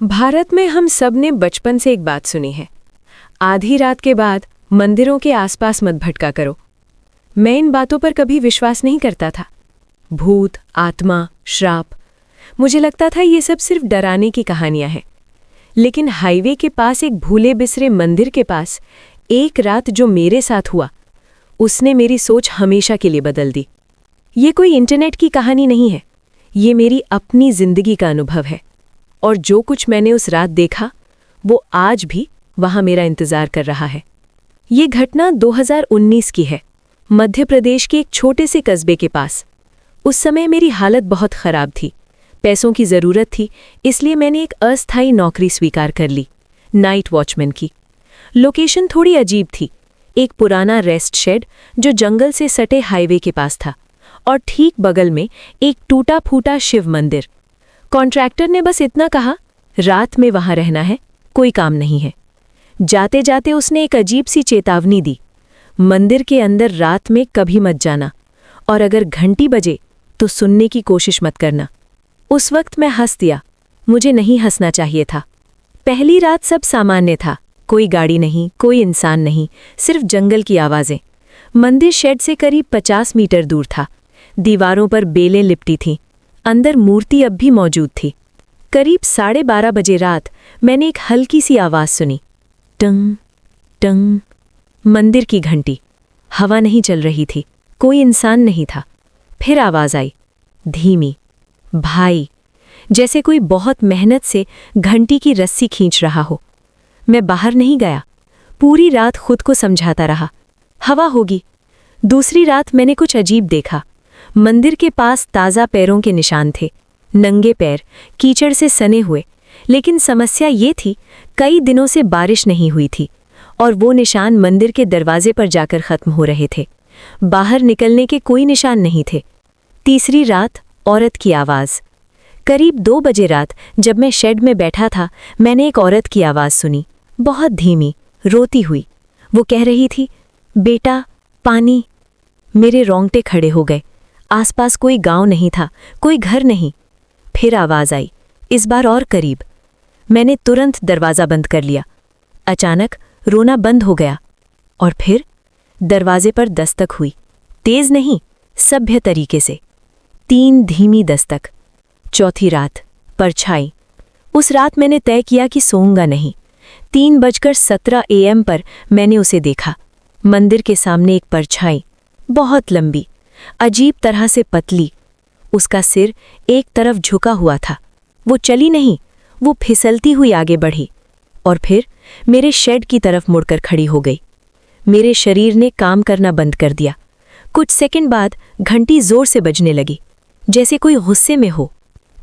भारत में हम सब ने बचपन से एक बात सुनी है, आधी रात के बाद मंदिरों के आसपास मत भटका करो। मैं इन बातों पर कभी विश्वास नहीं करता था। भूत, आत्मा, श्राप, मुझे लगता था ये सब सिर्फ डराने की कहानियां हैं। लेकिन हाईवे के पास एक भूले बिसरे मंदिर के पास एक रात जो मेरे साथ हुआ, उसने मेरी सोच हमेशा के लिए बदल दी। ये कोई इंटरनेट की कहानी नहीं है, ये मेरी अपनी जिंदगी का अनुभव है। और जो कुछ मैंने उस रात देखा, वो आज भी वहां मेरा इंतजार कर रहा है। ये घटना 2019 की है, मध्य प्रदेश के एक छोटे से कस्बे के पास। उस समय मेरी हालत बहुत खराब थी, पैसों की ज़रूरत थी, इसलिए मैंने एक अस्थायी नौकरी स्वीकार कर ली, नाइट वॉचमैन की। लोकेशन थोड़ी अजीब थी, एक पुराना रेस्ट शेड जो जंगल से सटे हाईवे के पास था, और ठीक बगल में एक टूटा फूटा शिव मंदिर। कॉन्ट्रैक्टर ने बस इतना कहा, रात में वहां रहना है, कोई काम नहीं है। जाते जाते उसने एक अजीब सी चेतावनी दी, मंदिर के अंदर रात में कभी मत जाना, और अगर घंटी बजे तो सुनने की कोशिश मत करना। उस वक्त मैं हंस दिया, मुझे नहीं हंसना चाहिए था। पहली रात सब सामान्य था, कोई गाड़ी नहीं, कोई इंसान नहीं, सिर्फ जंगल की आवाज़ें। मंदिर शेड से करीब 50 मीटर दूर था, दीवारों पर बेलें लिपटी थीं, अंदर मूर्ति अब भी मौजूद थी। करीब 12:30 बजे रात मैंने एक हल्की सी आवाज़ सुनी, टंग टंग। मंदिर की घंटी। हवा नहीं चल रही थी, कोई इंसान नहीं था। फिर आवाज़ आई, धीमी, भाई, जैसे कोई बहुत मेहनत से घंटी की रस्सी खींच रहा हो। मैं बाहर नहीं गया, पूरी रात खुद को समझाता रहा, हवा होगी। दूसरी रात मैंने कुछ अजीब देखा। मंदिर के पास ताज़ा पैरों के निशान थे, नंगे पैर, कीचड़ से सने हुए। लेकिन समस्या ये थी, कई दिनों से बारिश नहीं हुई थी, और वो निशान मंदिर के दरवाजे पर जाकर ख़त्म हो रहे थे। बाहर निकलने के कोई निशान नहीं थे। तीसरी रात, औरत की आवाज़। करीब 2 बजे रात जब मैं शेड में बैठा था, मैंने एक औरत की आवाज़ सुनी, बहुत धीमी, रोती हुई। वो कह रही थी, बेटा, पानी। मेरे रोंगटे खड़े हो गए। आसपास कोई गांव नहीं था, कोई घर नहीं। फिर आवाज़ आई, इस बार और करीब। मैंने तुरंत दरवाज़ा बंद कर लिया। अचानक रोना बंद हो गया, और फिर दरवाजे पर दस्तक हुई, तेज़ नहीं, सभ्य तरीके से। 3 धीमी दस्तक। चौथी रात, परछाई। उस रात मैंने तय किया कि सोऊंगा नहीं। 3:17 AM पर मैंने उसे देखा। मंदिर के सामने एक परछाई, बहुत लंबी, अजीब तरह से पतली। उसका सिर एक तरफ झुका हुआ था। वो चली नहीं, वो फिसलती हुई आगे बढ़ी, और फिर मेरे शेड की तरफ मुड़कर खड़ी हो गई। मेरे शरीर ने काम करना बंद कर दिया। कुछ सेकंड बाद घंटी जोर से बजने लगी, जैसे कोई गुस्से में हो।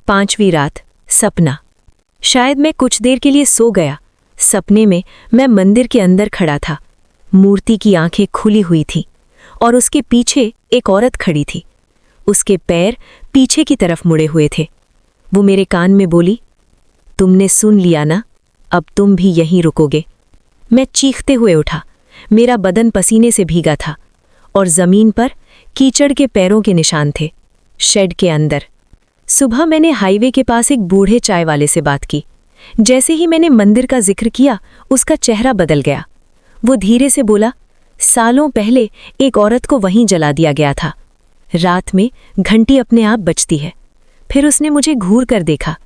5वीं रात, सपना। शायद मैं कुछ देर के लिए सो गया। सपने में मैं मंदिर के अंदर खड़ा था। मूर्ति की आंखें खुली हुई थीं, और उसके पीछे एक औरत खड़ी थी। उसके पैर पीछे की तरफ मुड़े हुए थे। वो मेरे कान में बोली, तुमने सुन लिया ना, अब तुम भी यहीं रुकोगे। मैं चीखते हुए उठा। मेरा बदन पसीने से भीगा था, और ज़मीन पर कीचड़ के पैरों के निशान थे। शेड के अंदर। सुबह मैंने हाईवे के पास एक बूढ़े चाय वाले से बात की। जैसे ही मैंने मंदिर का जिक्र किया, उसका चेहरा बदल गया। वो धीरे से बोला, सालों पहले एक औरत को वहीं जला दिया गया था। रात में घंटी अपने आप बजती है। फिर उसने मुझे घूर कर देखा।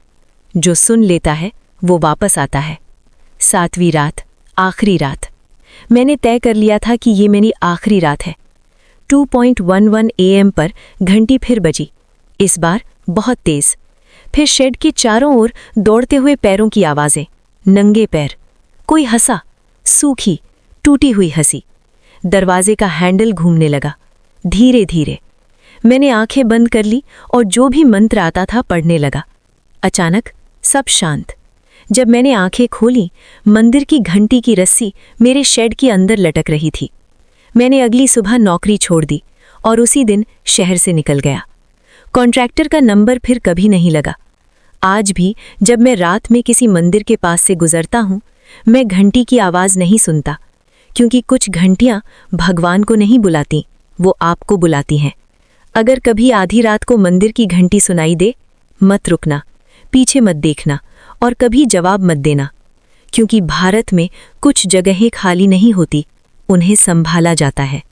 जो सुन लेता है वो वापस आता है। 7वीं रात, आखिरी रात। मैंने तय कर लिया था कि ये मेरी आखिरी रात है। 2:11 AM पर घंटी फिर बजी, इस बार बहुत तेज। फिर शेड के चारों ओर दौड़ते हुए पैरों की आवाज़ें, नंगे पैर। कोई हंसा, सूखी, टूटी हुई हंसी। दरवाजे का हैंडल घूमने लगा, धीरे धीरे। मैंने आंखें बंद कर ली और जो भी मंत्र आता था पढ़ने लगा। अचानक सब शांत। जब मैंने आंखें खोली, मंदिर की घंटी की रस्सी मेरे शेड के अंदर लटक रही थी। मैंने अगली सुबह नौकरी छोड़ दी और उसी दिन शहर से निकल गया। कॉन्ट्रैक्टर का नंबर फिर कभी नहीं लगा। आज भी जब मैं रात में किसी मंदिर के पास से गुजरता हूँ, मैं घंटी की आवाज़ नहीं सुनता, क्योंकि कुछ घंटियाँ भगवान को नहीं बुलाती, वो आपको बुलाती हैं। अगर कभी आधी रात को मंदिर की घंटी सुनाई दे, मत रुकना, पीछे मत देखना और कभी जवाब मत देना, क्योंकि भारत में कुछ जगहें खाली नहीं होती, उन्हें संभाला जाता है।